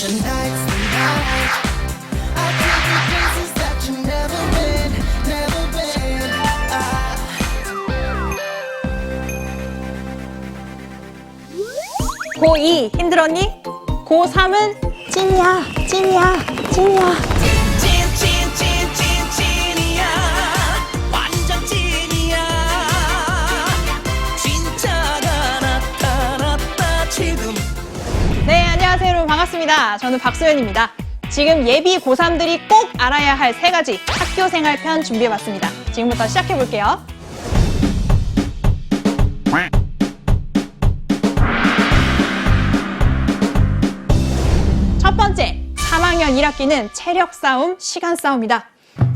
Tonight's the night. I'll take you places that you've never been, never been. 고2 힘들었니? 고3은 찐이야, 찐이야, 찐이야. 찐이야. 완전 찐이야. 진짜가 나타났다 지금. 네, 안녕하세요 여러분 반갑습니다. 저는 박소연입니다. 지금 예비 고3들이 꼭 알아야 할 3가지 학교 생활 편 준비해봤습니다. 지금부터 시작해볼게요. 첫 번째, 3학년 1학기는 체력 싸움, 시간 싸움이다.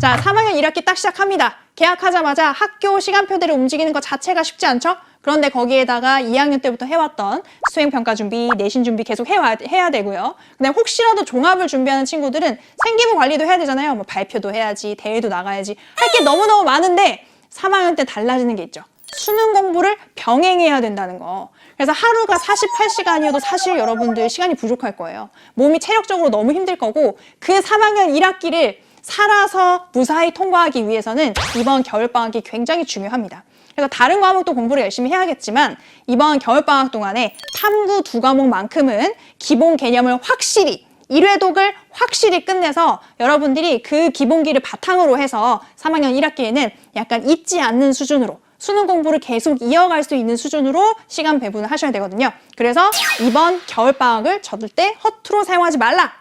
자, 3학년 1학기 딱 시작합니다. 개학하자마자 학교 시간표대로 움직이는 것 자체가 쉽지 않죠? 그런데 거기에다가 2학년 때부터 해왔던 수행평가 준비, 내신 준비 계속 해야 되고요. 근데 혹시라도 종합을 준비하는 친구들은 생기부 관리도 해야 되잖아요. 뭐 발표도 해야지, 대회도 나가야지. 할 게 너무너무 많은데 3학년 때 달라지는 게 있죠. 수능 공부를 병행해야 된다는 거. 그래서 하루가 48시간이어도 사실 여러분들 시간이 부족할 거예요. 몸이 체력적으로 너무 힘들 거고 그 3학년 1학기를 살아서 무사히 통과하기 위해서는 이번 겨울방학이 굉장히 중요합니다. 그래서 다른 과목도 공부를 열심히 해야겠지만 이번 겨울방학 동안에 탐구 2과목만큼은 기본 개념을 확실히 1회독을 확실히 끝내서 여러분들이 그 기본기를 바탕으로 해서 3학년 1학기에는 약간 잊지 않는 수준으로 수능 공부를 계속 이어갈 수 있는 수준으로 시간 배분을 하셔야 되거든요. 그래서 이번 겨울방학을 절대 허투루 사용하지 말라!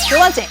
두 번째,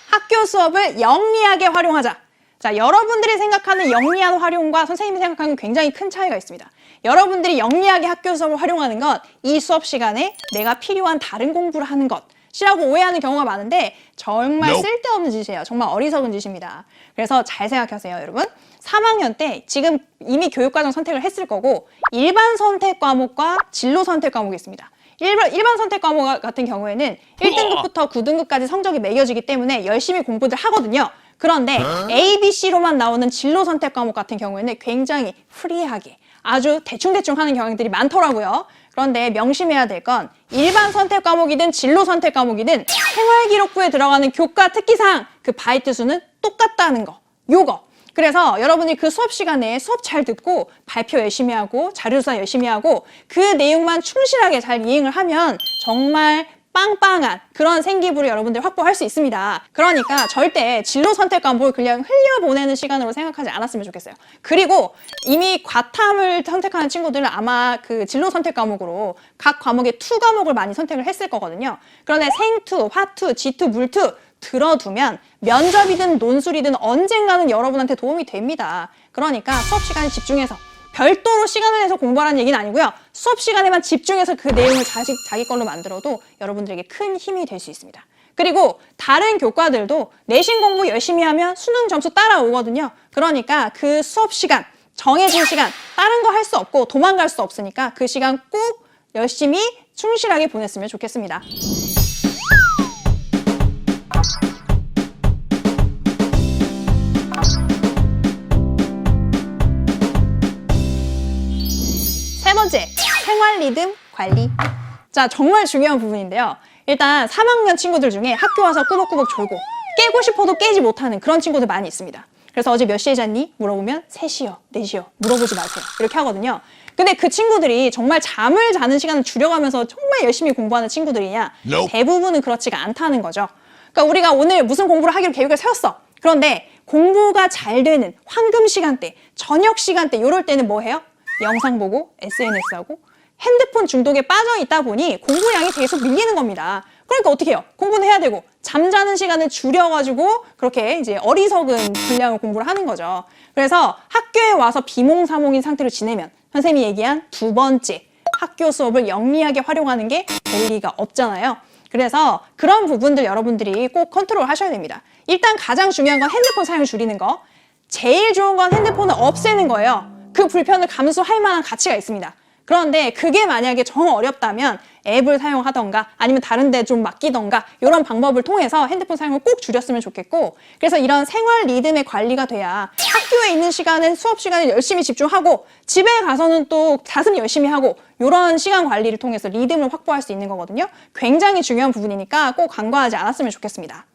학교 수업을 영리하게 활용하자. 자, 여러분들이 생각하는 영리한 활용과 선생님이 생각하는 굉장히 큰 차이가 있습니다. 여러분들이 영리하게 학교 수업을 활용하는 건 이 수업 시간에 내가 필요한 다른 공부를 하는 것이라고 오해하는 경우가 많은데 정말 쓸데없는 짓이에요. 정말 어리석은 짓입니다. 그래서 잘 생각하세요, 여러분. 3학년 때 지금 이미 교육과정 선택을 했을 거고 일반 선택 과목과 진로 선택 과목이 있습니다. 일반 선택 과목 같은 경우에는 1등급부터 9등급까지 성적이 매겨지기 때문에 열심히 공부들 하거든요. 그런데 A, B, C로만 나오는 진로 선택 과목 같은 경우에는 굉장히 프리하게 아주 대충대충 하는 경향들이 많더라고요. 그런데 명심해야 될 건 일반 선택 과목이든 진로 선택 과목이든 생활기록부에 들어가는 교과 특기사항 그 바이트 수는 똑같다는 거. 요거. 그래서 여러분이 그 수업 시간에 수업 잘 듣고 발표 열심히 하고 자료조사 열심히 하고 그 내용만 충실하게 잘 이행을 하면 정말 빵빵한 그런 생기부를 여러분들 확보할 수 있습니다. 그러니까 절대 진로 선택 과목을 그냥 흘려보내는 시간으로 생각하지 않았으면 좋겠어요. 그리고 이미 과탐을 선택하는 친구들은 아마 그 진로 선택 과목으로 각 과목의 투 과목을 많이 선택을 했을 거거든요. 그런데 생투, 화투, 지투, 물투 들어두면 면접이든 논술이든 언젠가는 여러분한테 도움이 됩니다. 그러니까 수업 시간에 집중해서 별도로 시간을 내서 공부하라는 얘기는 아니고요. 수업 시간에만 집중해서 그 내용을 자기 걸로 만들어도 여러분들에게 큰 힘이 될 수 있습니다. 그리고 다른 교과들도 내신 공부 열심히 하면 수능 점수 따라오거든요. 그러니까 그 수업 시간, 정해진 시간, 다른 거 할 수 없고 도망갈 수 없으니까 그 시간 꼭 열심히 충실하게 보냈으면 좋겠습니다. 세 번째, 생활 리듬 관리. 자, 정말 중요한 부분인데요. 일단 3학년 친구들 중에 학교 와서 꾸벅꾸벅 졸고 깨고 싶어도 깨지 못하는 그런 친구들 많이 있습니다. 그래서 어제 몇 시에 잤니? 물어보면 3시요, 4시요. 물어보지 마세요. 이렇게 하거든요. 근데 그 친구들이 정말 잠을 자는 시간을 줄여가면서 정말 열심히 공부하는 친구들이냐? 대부분은 그렇지가 않다는 거죠. 그러니까 우리가 오늘 무슨 공부를 하기로 계획을 세웠어. 그런데 공부가 잘 되는 황금 시간대, 저녁 시간대 이럴 때는 뭐 해요? 영상 보고 SNS하고 핸드폰 중독에 빠져 있다 보니 공부량이 계속 밀리는 겁니다. 그러니까 어떻게 해요? 공부는 해야 되고 잠자는 시간을 줄여가지고 그렇게 이제 어리석은 분량을 공부를 하는 거죠. 그래서 학교에 와서 비몽사몽인 상태로 지내면 선생님이 얘기한 두 번째 학교 수업을 영리하게 활용하는 게 될 리가 없잖아요. 그래서 그런 부분들 여러분들이 꼭 컨트롤 하셔야 됩니다. 일단 가장 중요한 건 핸드폰 사용을 줄이는 거. 제일 좋은 건 핸드폰을 없애는 거예요. 그 불편을 감수할 만한 가치가 있습니다. 그런데 그게 만약에 정 어렵다면 앱을 사용하던가 아니면 다른 데 좀 맡기던가 이런 방법을 통해서 핸드폰 사용을 꼭 줄였으면 좋겠고, 그래서 이런 생활 리듬의 관리가 돼야 학교에 있는 시간은 수업 시간에 열심히 집중하고 집에 가서는 또 자습 열심히 하고 이런 시간 관리를 통해서 리듬을 확보할 수 있는 거거든요. 굉장히 중요한 부분이니까 꼭 간과하지 않았으면 좋겠습니다.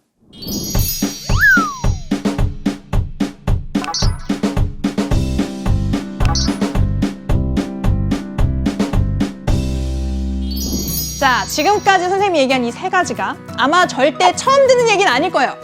자, 지금까지 선생님이 얘기한 이 세 가지가 아마 절대 처음 듣는 얘기는 아닐 거예요.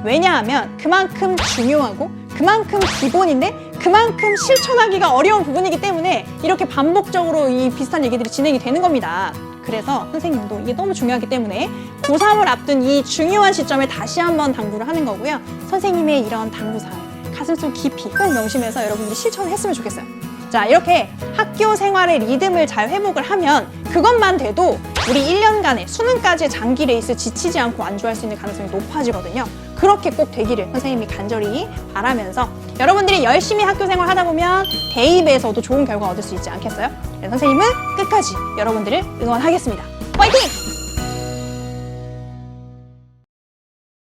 왜냐하면 그만큼 중요하고 그만큼 기본인데 그만큼 실천하기가 어려운 부분이기 때문에 이렇게 반복적으로 이 비슷한 얘기들이 진행이 되는 겁니다. 그래서 선생님도 이게 너무 중요하기 때문에 고3을 앞둔 이 중요한 시점에 다시 한번 당부를 하는 거고요. 선생님의 이런 당부사항 가슴속 깊이 꼭 명심해서 여러분들이 실천을 했으면 좋겠어요. 자, 이렇게 학교 생활의 리듬을 잘 회복을 하면 그것만 돼도 우리 1년간의 수능까지의 장기 레이스 지치지 않고 안주할 수 있는 가능성이 높아지거든요. 그렇게 꼭 되기를 선생님이 간절히 바라면서 여러분들이 열심히 학교 생활 하다 보면 대입에서도 좋은 결과 얻을 수 있지 않겠어요? 네, 선생님은 끝까지 여러분들을 응원하겠습니다. 화이팅!